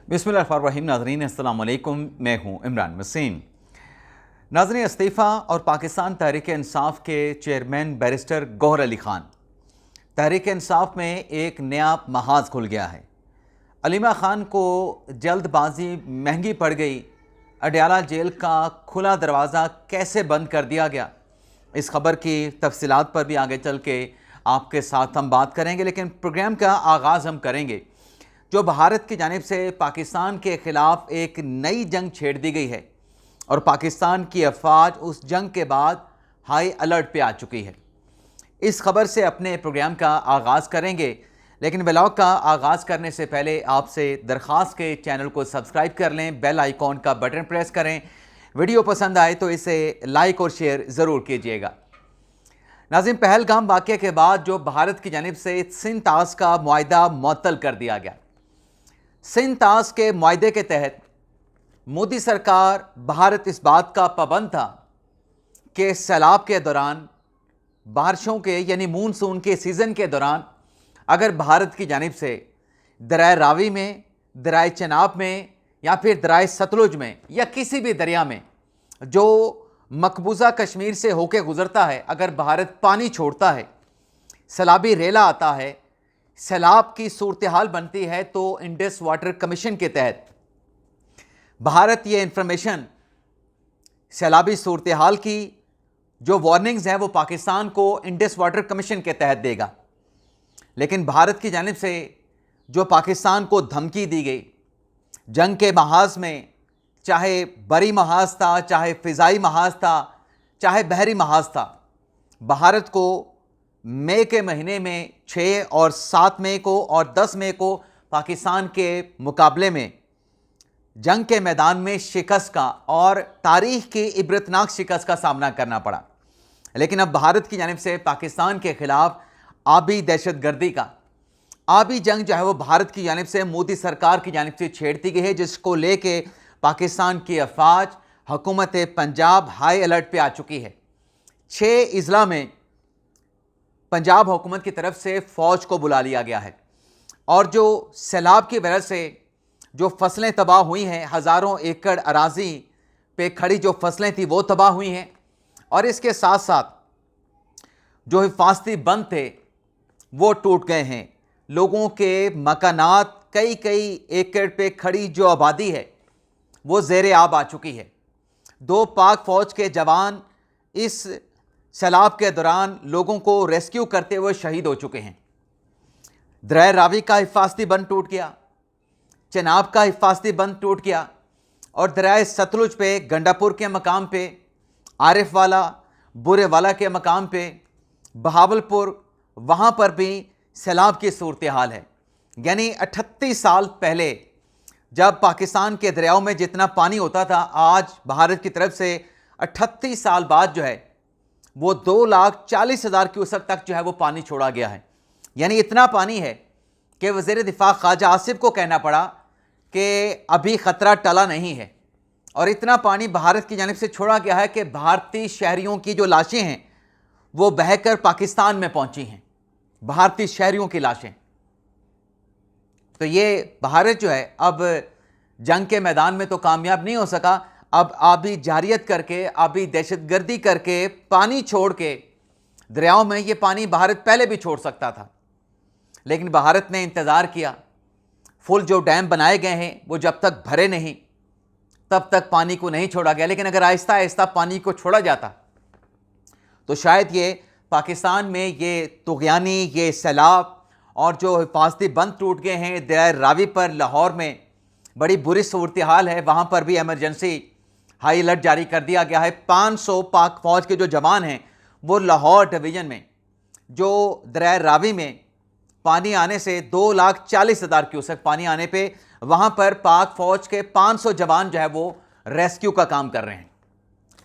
बिस्मिल्लाहिर्रहमानिर्रहीम। नाज़रीन अस्सलाम वालेकुम, मैं हूँ इमरान वसीम। नाज़रीन, इस्तीफ़ा और पाकिस्तान तहरीक इंसाफ के चेयरमैन बैरिस्टर गौहर अली ख़ान, तहरीक इंसाफ में एक नया महाज खुल गया है। अलीमा ख़ान को जल्दबाजी महंगी पड़ गई। अडयाला जेल का खुला दरवाज़ा कैसे बंद कर दिया गया, इस खबर की तफसीलात पर भी आगे चल के आपके साथ हम बात करेंगे। लेकिन प्रोग्राम का आगाज़ हम करेंगे जो भारत की जानिब से पाकिस्तान के ख़िलाफ़ एक नई जंग छेड़ दी गई है और पाकिस्तान की अफवाज उस जंग के बाद हाई अलर्ट पे आ चुकी है। इस खबर से अपने प्रोग्राम का आगाज़ करेंगे, लेकिन व्लॉग का आगाज़ करने से पहले आपसे दरख्वास्त के चैनल को सब्सक्राइब कर लें, बेल आइकॉन का बटन प्रेस करें। वीडियो पसंद आए तो इसे लाइक और शेयर ज़रूर कीजिएगा। नाज़रीन, पहलगाम वाक़ये के बाद जो भारत की जानिब से सिंध तास का मुआहदा मुअत्तल कर दिया गया। सिंध तास के मुआहदे के तहत मोदी सरकार, भारत इस बात का पाबंद था कि सैलाब के दौरान, बारिशों के यानी मानसून के सीज़न के दौरान अगर भारत की जानिब से दरिया रावी में, दरिया चनाब में या फिर दरिया सतलुज में या किसी भी दरिया में जो मकबूजा कश्मीर से होकर गुज़रता है, अगर भारत पानी छोड़ता है, सैलाबी रेला आता है, सैलाब की सूरत हाल बनती है, तो इंडस वाटर कमीशन के तहत भारत ये इंफॉर्मेशन सैलाबी सूरत हाल की जो वार्निंग्स हैं वो पाकिस्तान को इंडस वाटर कमीशन के तहत देगा। लेकिन भारत की जानिब से जो पाकिस्तान को धमकी दी गई जंग के महाज में, चाहे बरी महाज था, चाहे फ़िज़ाई महाज था, चाहे बहरी महाज था, भारत को मई के महीने में 6 और 7 मई को और 10 मई को पाकिस्तान के मुकाबले में जंग के मैदान में शिकस्त का और तारीख़ की इबरतनाक शिकस्त का सामना करना पड़ा। लेकिन अब भारत की जानिब से पाकिस्तान के ख़िलाफ़ आबी दहशतगर्दी का आबी जंग जो है वो भारत की जानिब से मोदी सरकार की जानिब से छेड़ दी गई है, जिसको लेके पाकिस्तान की अफवाज, हुकूमत पंजाब हाई अलर्ट पे आ चुकी है। 6 अजला में पंजाब हुकूमत की तरफ से फ़ौज को बुला लिया गया है और जो सैलाब की वजह से जो फसलें तबाह हुई हैं, हज़ारों एकड़ अराज़ी पे खड़ी जो फसलें थी वो तबाह हुई हैं और इसके साथ साथ जो हिफाजती बंद थे वो टूट गए हैं। लोगों के मकानात, कई कई एकड़ पे खड़ी जो आबादी है वो ज़ेर आब आ चुकी है। 2 पाक फ़ौज के जवान इस सैलाब के दौरान लोगों को रेस्क्यू करते हुए शहीद हो चुके हैं। दरिया रावी का हिफाजती बंद टूट गया, चनाब का हिफाजती बंद टूट गया और दरिया सतलुज पे गंडापुर के मकाम पे, आरिफ वाला, बुरे वाला के मकाम पे, बहावलपुर, वहाँ पर भी सैलाब की सूरत हाल है। यानी 38 साल पहले जब पाकिस्तान के दरियाओं में जितना पानी होता था, आज भारत की तरफ से 38 साल बाद जो है वो 2,40,000 क्यूसेक तक जो है वो पानी छोड़ा गया है। यानी इतना पानी है कि वज़ीर दिफा ख्वाजा आसिफ को कहना पड़ा कि अभी ख़तरा टला नहीं है और इतना पानी भारत की जानिब से छोड़ा गया है कि भारतीय शहरियों की जो लाशें हैं वो बहकर पाकिस्तान में पहुंची हैं, भारतीय शहरियों की लाशें। तो ये भारत जो है अब जंग के मैदान में तो कामयाब नहीं हो सका, अब आबी जारियत करके, आबी दहशतगर्दी करके, पानी छोड़ के दरियाओं में, ये पानी भारत पहले भी छोड़ सकता था लेकिन भारत ने इंतज़ार किया। फुल जो डैम बनाए गए हैं वो जब तक भरे नहीं तब तक पानी को नहीं छोड़ा गया। लेकिन अगर आहिस्ता आहिस्ता पानी को छोड़ा जाता तो शायद ये पाकिस्तान में ये तुग़यानी, ये सैलाब और जो हिफाजती बंद टूट गए हैं दरिया रावी पर, लाहौर में बड़ी बुरी सूरत हाल है, वहाँ पर भी एमरजेंसी हाई अलर्ट जारी कर दिया गया है। 500 पाक फ़ौज के जो जवान हैं वो लाहौर डिवीज़न में जो दरिया रावी में पानी आने से 2,40,000 क्यूसेक पानी आने पे वहाँ पर पाक फ़ौज के 500 जवान जो है वो रेस्क्यू का काम कर रहे हैं।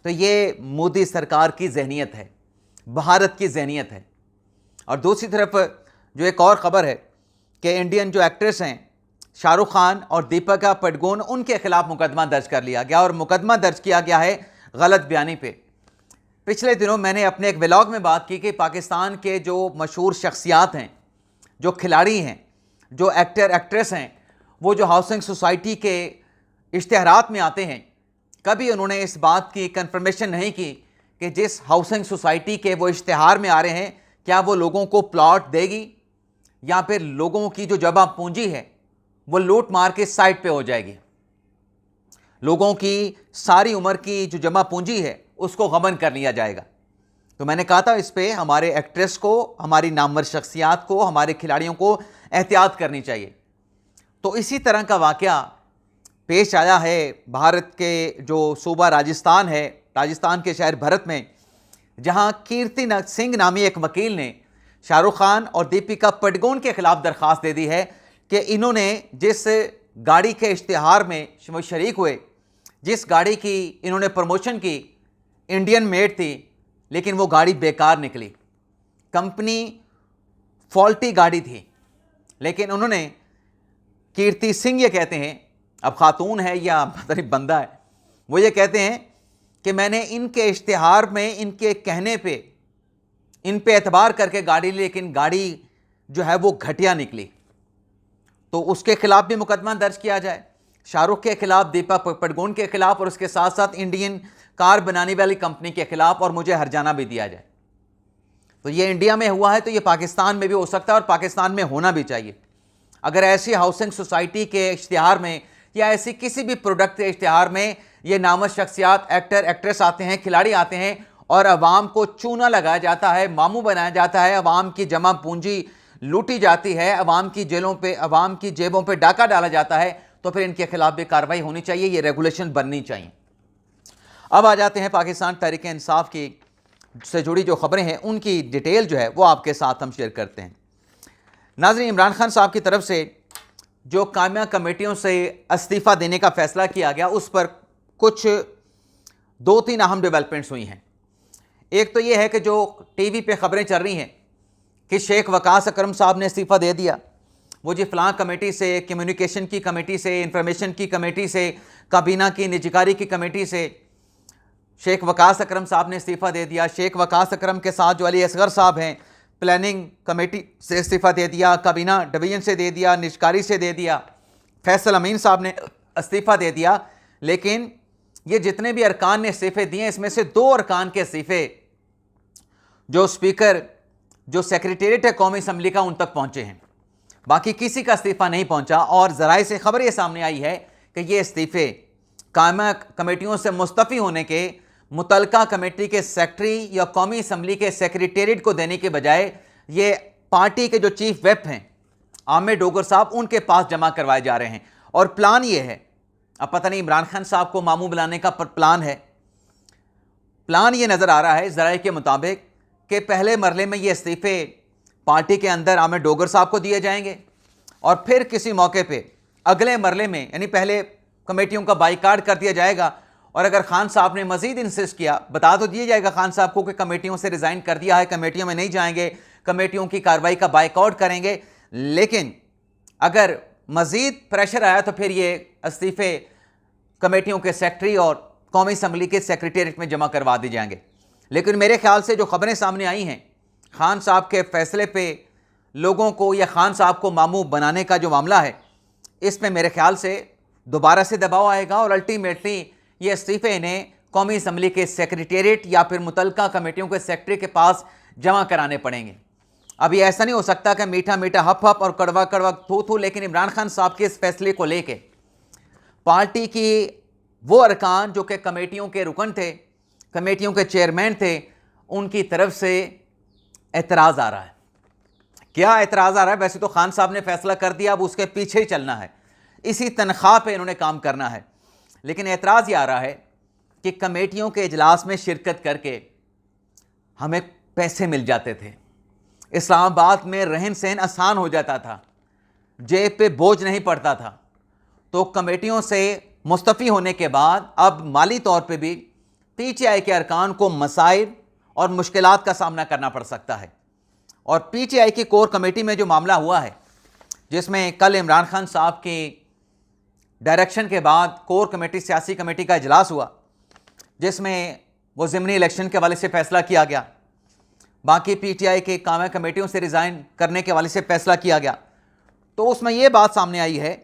तो ये मोदी सरकार की जहनीत है, भारत की जहनीत है। और दूसरी तरफ जो एक और ख़बर है कि इंडियन जो एक्ट्रेस हैं शाहरुख खान और दीपिका पादुकोण, उनके खिलाफ मुकदमा दर्ज कर लिया गया और मुकदमा दर्ज किया गया है गलत बयानी पे। पिछले दिनों मैंने अपने एक व्लॉग में बात की कि पाकिस्तान के जो मशहूर शख्सियात हैं, जो खिलाड़ी हैं, जो एक्टर एक्ट्रेस हैं, वो जो हाउसिंग सोसाइटी के इश्तिहारात में आते हैं, कभी उन्होंने इस बात की कंफर्मेशन नहीं की कि जिस हाउसिंग सोसाइटी के वो इश्तिहार में आ रहे हैं, क्या वो लोगों को प्लॉट देगी या फिर लोगों की जो जमा पूंजी है वो लूट मार के साइड पे हो जाएगी। लोगों की सारी उम्र की जो जमा पूंजी है उसको गबन कर लिया जाएगा। तो मैंने कहा था इस पे हमारे एक्ट्रेस को, हमारी नामवर शख्सियात को, हमारे खिलाड़ियों को एहतियात करनी चाहिए। तो इसी तरह का वाक़या पेश आया है भारत के जो सूबा राजस्थान है, राजस्थान के शहर भरत में, जहां कीर्ति सिंह नामी एक वकील ने शाहरुख खान और दीपिका पादुकोण के खिलाफ दरख्वास्त दे दी है कि इन्होंने जिस गाड़ी के इश्तिहार में शरीक हुए, जिस गाड़ी की इन्होंने प्रमोशन की, इंडियन मेड थी, लेकिन वो गाड़ी बेकार निकली, कंपनी फॉल्टी गाड़ी थी। लेकिन उन्होंने, कीर्ति सिंह ये कहते हैं, अब खातून है या पता नहीं बंदा है, वो ये कहते हैं कि मैंने इनके इश्तिहार में इनके कहने पे, इन पे एतबार करके गाड़ी ली, लेकिन गाड़ी जो है वो घटिया निकली, तो उसके खिलाफ भी मुकदमा दर्ज किया जाए, शाहरुख के खिलाफ, दीपिका पादुकोण के खिलाफ, और उसके साथ साथ इंडियन कार बनाने वाली कंपनी के खिलाफ, और मुझे हर्जाना भी दिया जाए। तो ये इंडिया में हुआ है तो ये पाकिस्तान में भी हो सकता है और पाकिस्तान में होना भी चाहिए। अगर ऐसी हाउसिंग सोसाइटी के इश्तिहार में या ऐसी किसी भी प्रोडक्ट के इश्तिहार में ये नामवर शख्सियात, एक्टर एक्ट्रेस आते हैं, खिलाड़ी आते हैं और अवाम को चूना लगाया जाता है, मामू बनाया जाता है, अवाम की जमा पूंजी लूटी जाती है, अवाम की जेलों पे, अवाम की जेबों पे डाका डाला जाता है, तो फिर इनके खिलाफ भी कार्रवाई होनी चाहिए, ये रेगुलेशन बननी चाहिए। अब आ जाते हैं पाकिस्तान तहरीक इंसाफ की से जुड़ी जो खबरें हैं उनकी डिटेल जो है वो आपके साथ हम शेयर करते हैं। नाज़रीन, इमरान खान साहब की तरफ से जो कामिया कमेटियों से इस्तीफ़ा देने का फैसला किया गया, उस पर कुछ 2-3 अहम डेवलपमेंट्स हुई हैं। एक तो ये है कि जो टीवी पे खबरें चल रही हैं कि शेख वकास अकरम साहब ने इस्तीफ़ा दे दिया, वो जी फ़लाँ कमेटी से, कम्युनिकेशन की कमेटी से, इंफॉर्मेशन की कमेटी से, काबीना की निजकारी की कमेटी से शेख वकास अकरम साहब ने इस्तीफ़ा दे दिया। शेख वकास अकरम के साथ जो अली असगर साहब हैं, प्लानिंग कमेटी से इस्तीफ़ा दे दिया, काबीना डिवीज़न से दे दिया, निजकारी से दे दिया, फैसल अमीन साहब ने इस्तीफ़ा दे दिया। लेकिन ये जितने भी अरकान ने इस्तीफ़े दिए, इसमें से 2 अरकान के इस्तीफ़े जो स्पीकर, जो सेक्रेटेरिएट है कौमी असम्बली का, उन तक पहुँचे हैं, बाकी किसी का इस्तीफ़ा नहीं पहुँचा। और ज़राए से खबर ये सामने आई है कि ये इस्तीफ़े कायमा कमेटियों से मुस्तफ़ी होने के मुतलका कमेटी के सेक्रेटरी या कौमी असम्बली के सेक्रेटेरिएट को देने के बजाय ये पार्टी के जो चीफ व्हिप हैं आमिर डोगर साहब, उनके पास जमा करवाए जा रहे हैं। और प्लान ये है, अब पता नहीं इमरान खान साहब को मामू बुलाने का प्लान है, प्लान ये नज़र आ रहा है ज़राए के मुताबिक कि पहले मरले में ये इस्तीफ़े पार्टी के अंदर आमिर डोगर साहब को दिए जाएंगे और फिर किसी मौके पे अगले मरले में, यानी पहले कमेटियों का बाइकाट कर दिया जाएगा, और अगर खान साहब ने मजीद इंसिस्ट किया, बता तो दिया जाएगा खान साहब को कि कमेटियों से रिज़ाइन कर दिया है, कमेटियों में नहीं जाएंगे, कमेटियों की कार्रवाई का बाइकआउट करेंगे। लेकिन अगर मजीद प्रेशर आया तो फिर ये इस्तीफ़े कमेटियों के सेक्रेटरी और कौमी असम्बली के सेक्रेटेरिएट में जमा करवा दिए जाएंगे। लेकिन मेरे ख्याल से जो खबरें सामने आई हैं, खान साहब के फैसले पे लोगों को या खान साहब को मामू बनाने का जो मामला है, इसमें मेरे ख्याल से दोबारा से दबाव आएगा और अल्टीमेटली ये इस्तीफ़े इन्हें कौमी असम्बली के सेक्रेटेरिएट या फिर मुतलका कमेटियों के सेक्रेटरी के पास जमा कराने पड़ेंगे। अभी ऐसा नहीं हो सकता कि मीठा मीठा हप हप और कड़वा कड़वा थू थू, लेकिन इमरान खान साहब के इस फैसले को लेके पार्टी की वो अरकान जो कि कमेटियों के रुकन थे, कमेटियों के चेयरमैन थे, उनकी तरफ से एतराज़ आ रहा है। क्या एतराज़ आ रहा है? वैसे तो खान साहब ने फैसला कर दिया, अब उसके पीछे ही चलना है, इसी तनख्वाह पे इन्होंने काम करना है। लेकिन एतराज़ ये आ रहा है कि कमेटियों के इजलास में शिरकत करके हमें पैसे मिल जाते थे, इस्लामाबाद में रहन सहन आसान हो जाता था, जेब पे बोझ नहीं पड़ता था। तो कमेटियों से मुस्तफ़ी होने के बाद अब माली तौर पे भी पीटीआई के अरकान को मसाइल और मुश्किलात का सामना करना पड़ सकता है। और पीटीआई की कोर कमेटी में जो मामला हुआ है, जिसमें कल इमरान खान साहब की डायरेक्शन के बाद कोर कमेटी, सियासी कमेटी का इजलास हुआ, जिसमें वो ज़िमनी इलेक्शन के हवाले से फ़ैसला किया गया, बाकी पीटीआई के कामिया कमेटियों से रिज़ाइन करने के हवाले से फ़ैसला किया गया। तो उसमें ये बात सामने आई है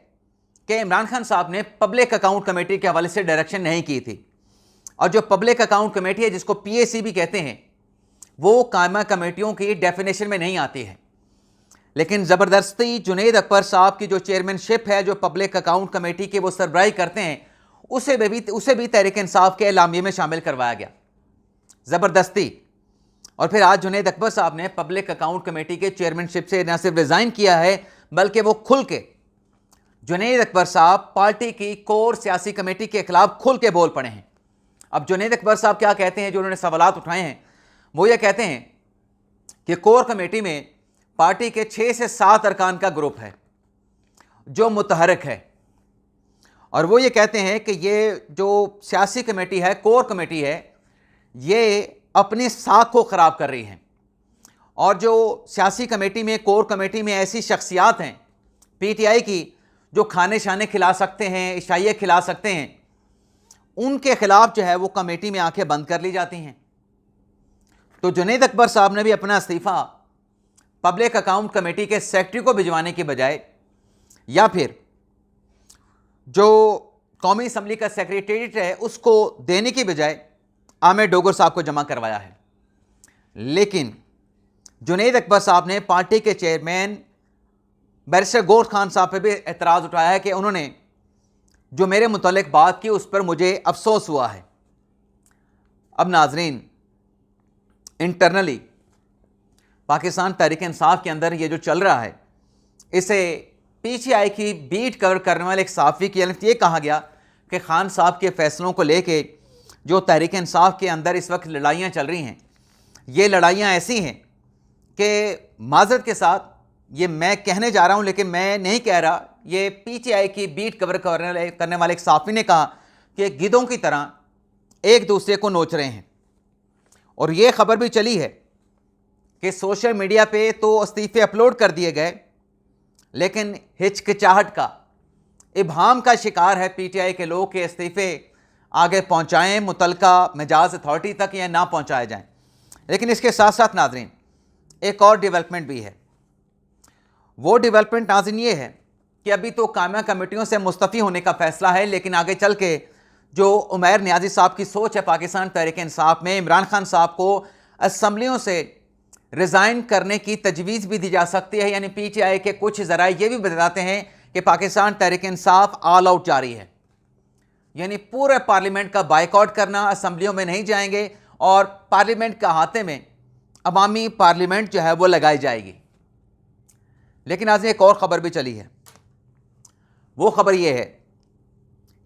कि इमरान खान साहब ने पब्लिक अकाउंट कमेटी के हवाले से डायरेक्शन नहीं की थी, और जो पब्लिक अकाउंट कमेटी है जिसको PAC भी कहते हैं, वो कायमा कमेटियों की डेफिनेशन में नहीं आती है। लेकिन ज़बरदस्ती जुनैद अकबर साहब की जो चेयरमैनशिप है, जो पब्लिक अकाउंट कमेटी के वो सरबराही करते हैं, उसे भी तहरीक इंसाफ के एलामिये में शामिल करवाया गया ज़बरदस्ती। और फिर आज जुनैद अकबर साहब ने पब्लिक अकाउंट कमेटी के चेयरमैनशिप से न सिर्फ रिज़ाइन किया है, बल्कि वो खुल के जुनैद अकबर साहब पार्टी की कोर सियासी कमेटी के खिलाफ खुल के बोल पड़े हैं। अब जुनैद अकबर साहब क्या कहते हैं, जो उन्होंने सवालात उठाए हैं, वो ये कहते हैं कि कोर कमेटी में पार्टी के 6 से 7 अरकान का ग्रुप है जो मुतहरक है, और वो ये कहते हैं कि ये जो सियासी कमेटी है, कोर कमेटी है, ये अपनी साख को ख़राब कर रही हैं। और जो सियासी कमेटी में, कोर कमेटी में ऐसी शख्सियात हैं PTI की जो खाने शाने खिला सकते हैं, इशाइये खिला सकते हैं, उनके खिलाफ जो है वो कमेटी में आंखें बंद कर ली जाती हैं। तो जुनैद अकबर साहब ने भी अपना इस्तीफ़ा पब्लिक अकाउंट कमेटी के सेक्रेटरी को भिजवाने की बजाय, या फिर जो कौमी असम्बली का सेक्रेटेरिएट है उसको देने की बजाय आमिर डोगर साहब को जमा करवाया है। लेकिन जुनैद अकबर साहब ने पार्टी के चेयरमैन बैरिस्टर गौहर खान साहब पे भी एतराज़ उठाया है कि उन्होंने जो मेरे मुतालिक बात की उस पर मुझे अफसोस हुआ है। अब नाजरीन, इंटरनली पाकिस्तान तहरीक इंसाफ के अंदर ये जो चल रहा है, इसे PTI की बीट कवर करने वाले एक सहाफ़ी की जानब ये कहा गया कि खान साहब के फ़ैसलों को लेके जो तहरीक इंसाफ के अंदर इस वक्त लड़ाइयाँ चल रही हैं, ये लड़ाइयाँ ऐसी हैं कि माज़रत के साथ ये मैं कहने जा रहा हूँ, लेकिन मैं नहीं कह रहा, ये PTI की बीट कवर करने वाले एक सहाफ़ी ने कहा कि गिद्धों की तरह एक दूसरे को नोच रहे हैं। और ये ख़बर भी चली है कि सोशल मीडिया पे तो इस्तीफ़े अपलोड कर दिए गए, लेकिन हिचकिचाहट का, इब्हाम का शिकार है PTI के लोग कि इस्तीफ़े आगे पहुँचाएँ मुतलका मिजाज अथॉरिटी तक या ना पहुँचाए जाएँ। लेकिन इसके साथ साथ नाज़रीन एक और डेवलपमेंट भी है। वो डेवलपमेंट नाज़रीन ये है कि अभी तो कायमा कमेटियों से मुस्तफ़ी होने का फ़ैसला है, लेकिन आगे चल के जो उमैर नियाज़ी साहब की सोच है पाकिस्तान तहरीक इंसाफ में, इमरान खान साहब को असम्बलियों से रिज़ाइन करने की तजवीज़ भी दी जा सकती है। यानी PTI के कुछ ज़राए ये भी बताते हैं कि पाकिस्तान तहरीक इंसाफ ऑल आउट जारी है, यानी पूरे पार्लियामेंट का बाइकआउट करना, असम्बलियों में नहीं जाएंगे और पार्लियामेंट के अहाते में अवामी पार्लियामेंट जो है वो लगाई जाएगी। लेकिन आज एक और ख़बर भी चली है। वो ख़बर ये है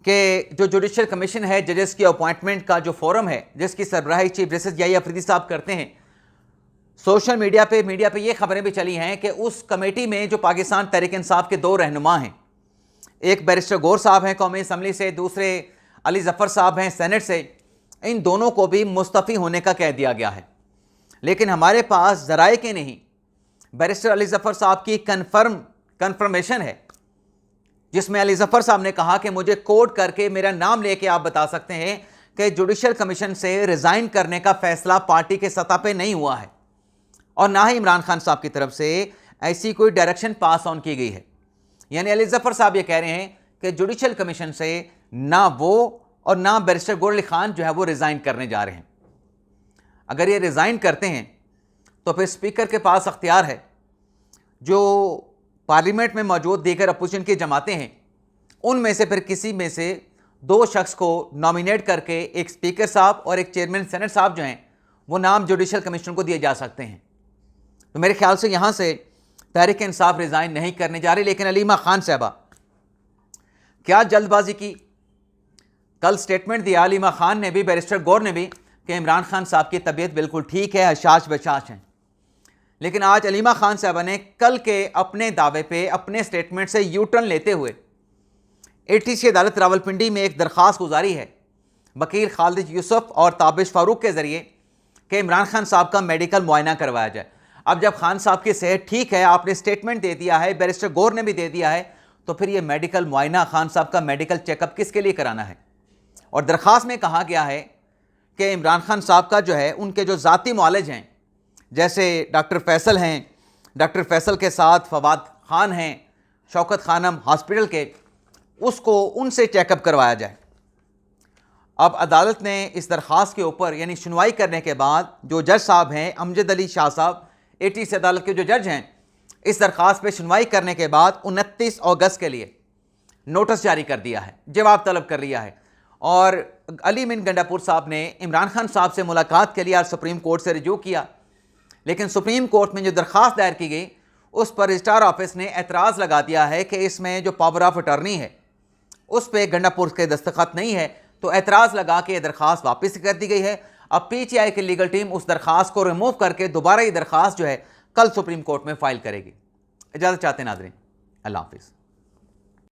कि जो जुडिशल कमीशन है, जजेस की अपॉइंटमेंट का जो फोरम है, जिसकी सरबराही चीफ जस्टिस याही अफरीदी साहब करते हैं, सोशल मीडिया पे ये खबरें भी चली हैं कि उस कमेटी में जो पाकिस्तान तहरीक इंसाफ के 2 रहनुमा हैं, एक बैरिस्टर गौहर साहब हैं कौमी असम्बली से, दूसरे अली ज़फ़र साहब हैं सेनेट से, इन दोनों को भी मुस्तफ़ी होने का कह दिया गया है। लेकिन हमारे पास ज़राए के नहीं, बैरिस्टर अली ज़फ़र साहब की कन्फर्मेशन है, जिसमें अली ज़फ़र साहब ने कहा कि मुझे कोड करके मेरा नाम लेके आप बता सकते हैं कि जुडिशल कमीशन से रिज़ाइन करने का फ़ैसला पार्टी के सतह पे नहीं हुआ है, और ना ही इमरान खान साहब की तरफ से ऐसी कोई डायरेक्शन पास ऑन की गई है। यानी अली ज़फ़र साहब ये कह रहे हैं कि जुडिशल कमीशन से ना वो और ना बैरिस्टर गौहर अली खान जो है वो रिज़ाइन करने जा रहे हैं। अगर ये रिज़ाइन करते हैं तो फिर स्पीकर के पास अख्तियार है, जो पार्लियामेंट में मौजूद दीगर अपोजिशन की जमातें हैं, उनमें से फिर किसी में से 2 शख्स को नॉमिनेट करके एक स्पीकर साहब और एक चेयरमैन सेनेट साहब जो हैं वो नाम जुडिशल कमीशन को दिए जा सकते हैं। तो मेरे ख्याल से यहाँ से तहरीक इंसाफ रिज़ाइन नहीं करने जा रही। लेकिन अलीमा खान साहबा क्या जल्दबाजी की, कल स्टेटमेंट दिया अलीमा खान ने भी, बैरिस्टर गौहर ने भी, कि इमरान खान साहब की तबीयत बिल्कुल ठीक है, हशाश बशाश हैं। लेकिन आज अलीमा खान साहबा ने कल के अपने दावे पे, अपने स्टेटमेंट से यू टर्न लेते हुए ATC अदालत रावलपिंडी में एक दरख्वास्त गुजारी है वकील खालिद यूसुफ और ताबिश फारूक के ज़रिए कि इमरान खान साहब का मेडिकल मुआयना करवाया जाए। अब जब खान साहब की सेहत ठीक है, आपने स्टेटमेंट दे दिया है, बैरिस्टर गौहर ने भी दे दिया है, तो फिर ये मेडिकल मुआयना, खान साहब का मेडिकल चेकअप किसके लिए कराना है? और दरख्वास्त में कहा गया है कि इमरान खान साहब का जो है, उनके जो ज़ाती मुआलिज हैं, जैसे डॉक्टर फैसल हैं, डॉक्टर फैसल के साथ फवाद खान हैं, शौकत खानम हॉस्पिटल के, उसको उनसे चेकअप करवाया जाए। अब अदालत ने इस दरख्वास्त के ऊपर यानी सुनवाई करने के बाद जो जज साहब हैं अमजद अली शाह साहब, एटीसी अदालत के जो जज हैं, इस दरख्वास्त पे सुनवाई करने के बाद 29 अगस्त के लिए नोटिस जारी कर दिया है, जवाब तलब कर लिया है। और अली मिन गंडापुर साहब ने इमरान खान साहब से मुलाकात के लिए आज सुप्रीम कोर्ट से रिजू किया, लेकिन सुप्रीम कोर्ट में जो दरख्वास्त दायर की गई उस पर रजिस्ट्रार ऑफिस ने एतराज़ लगा दिया है कि इसमें जो पावर ऑफ अटर्नी है उस पर गंडापुर के दस्तखत नहीं है, तो एतराज़ लगा के दरख्वास्त वापस कर दी गई है। अब पीटीआई की लीगल टीम उस दरख्वास्त को रिमूव करके दोबारा ये दरख्वास्त जो है कल सुप्रीम कोर्ट में फाइल करेगी। इजाज़त चाहते हैं नाज़रीन, अल्लाह हाफिज़।